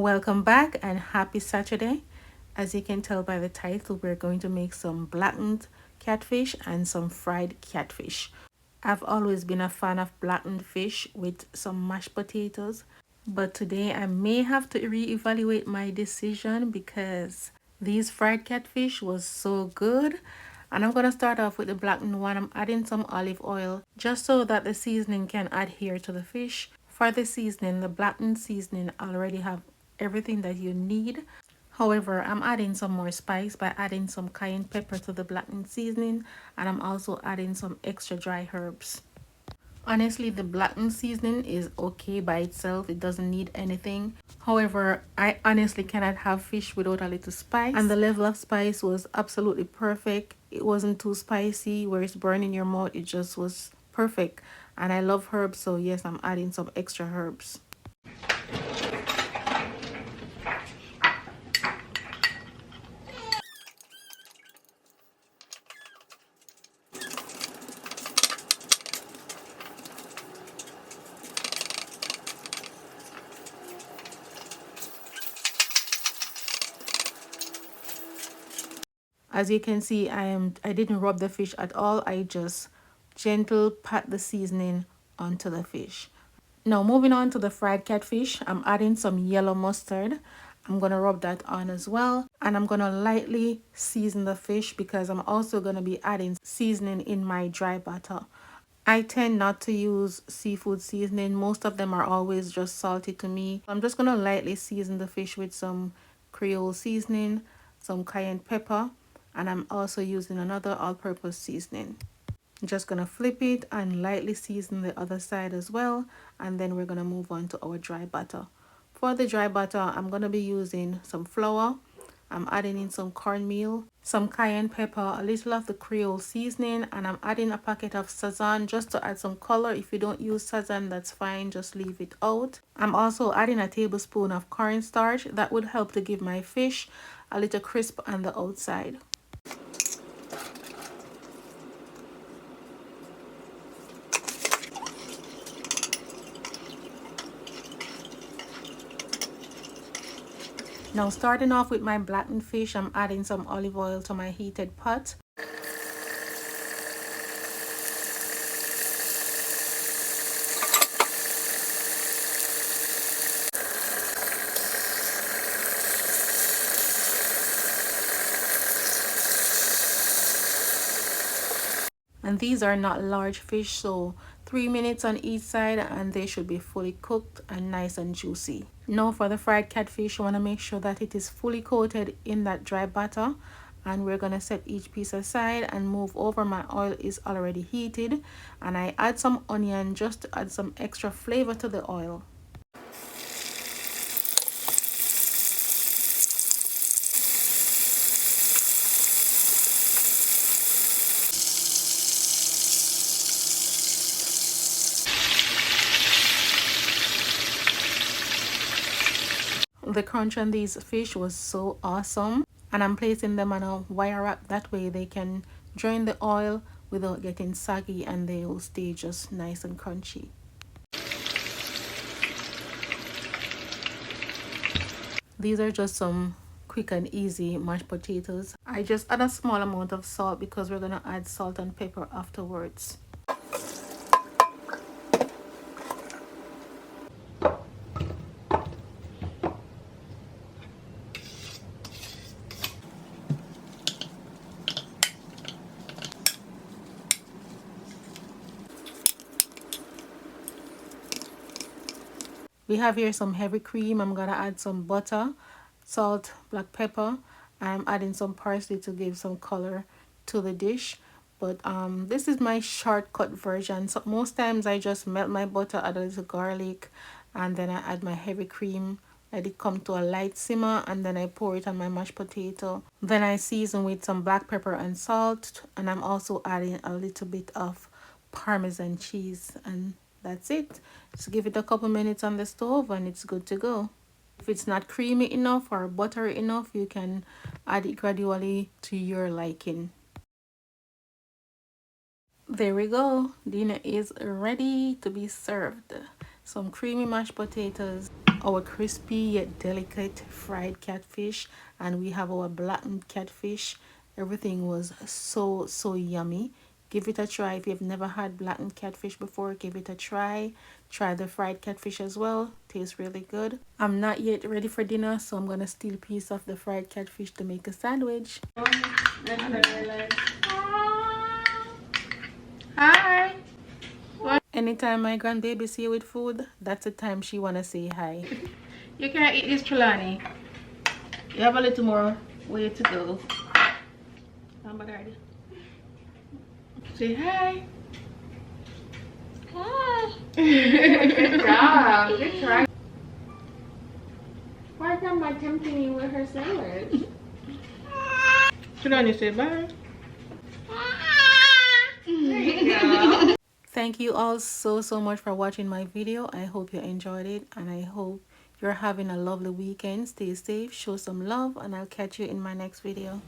Welcome back and happy Saturday. As you can tell by the title, we're going to make some blackened catfish and some fried catfish. I've always been a fan of blackened fish with some mashed potatoes, but today I may have to reevaluate my decision because these fried catfish was so good. And I'm going to start off with the blackened one. I'm adding some olive oil just so that the seasoning can adhere to the fish. For the seasoning, the blackened seasoning already have everything that you need. However, I'm adding some more spice by adding some cayenne pepper to the blackened seasoning, and I'm also adding some extra dry herbs. Honestly, the blackened seasoning is okay by itself. It doesn't need anything. However, I honestly cannot have fish without a little spice. And the level of spice was absolutely perfect. It wasn't too spicy where it's burning your mouth. It just was perfect. And I love herbs, so yes, I'm adding some extra herbs. As you can see, I didn't rub the fish at all. I just gentle pat the seasoning onto the fish. Now moving on to the fried catfish, I'm adding some yellow mustard. I'm going to rub that on as well. And I'm going to lightly season the fish because I'm also going to be adding seasoning in my dry batter. I tend not to use seafood seasoning. Most of them are always just salty to me. I'm just going to lightly season the fish with some Creole seasoning, some cayenne pepper, and I'm also using another all-purpose seasoning. I'm just going to flip it and lightly season the other side as well, and then we're going to move on to our dry batter. For the dry batter, I'm going to be using some flour. I'm adding in some cornmeal, some cayenne pepper, a little of the Creole seasoning, and I'm adding a packet of sazon just to add some color. If you don't use sazon, that's fine, just leave it out. I'm also adding a tablespoon of cornstarch. That would help to give my fish a little crisp on the outside. Now starting off with my blackened fish, I'm adding some olive oil to my heated pot. And these are not large fish, so 3 minutes on each side and they should be fully cooked and nice and juicy. Now for the fried catfish, you want to make sure that it is fully coated in that dry batter, and we're going to set each piece aside and move over. My oil is already heated and I add some onion just to add some extra flavor to the oil. The crunch on these fish was so awesome, and I'm placing them on a wire rack. That way they can drain the oil without getting saggy and they will stay just nice and crunchy. These are just some quick and easy mashed potatoes. I just add a small amount of salt because we're going to add salt and pepper afterwards. We have here some heavy cream. I'm gonna add some butter, salt, black pepper. I'm adding some parsley to give some color to the dish. But this is my shortcut version. So most times I just melt my butter, add a little garlic, and then I add my heavy cream. Let it come to a light simmer, and then I pour it on my mashed potato. Then I season with some black pepper and salt, and I'm also adding a little bit of Parmesan cheese, and that's it. Just give it a couple minutes on the stove and it's good to go. If it's not creamy enough or buttery enough, you can add it gradually to your liking. There we go. Dinner is ready to be served. some creamy mashed potatoes, our crispy yet delicate fried catfish, and we have our blackened catfish. Everything was so yummy. Give it a try. If you've never had blackened catfish before, give it a try. Try the fried catfish as well. Tastes really good. I'm not yet ready for dinner, so I'm gonna steal a piece of the fried catfish to make a sandwich. Hi. Anytime my grandbaby see you with food, that's the time she wanna say hi. You can't eat this, Trelawney. You have a little more way to go. Say hi. Hi. Good job. Good try. Why is Grandma tempting me with her sandwich? Trelawney, say bye. There you go. Thank you all so much for watching my video. I hope you enjoyed it, and I hope you're having a lovely weekend. Stay safe, show some love, and I'll catch you in my next video.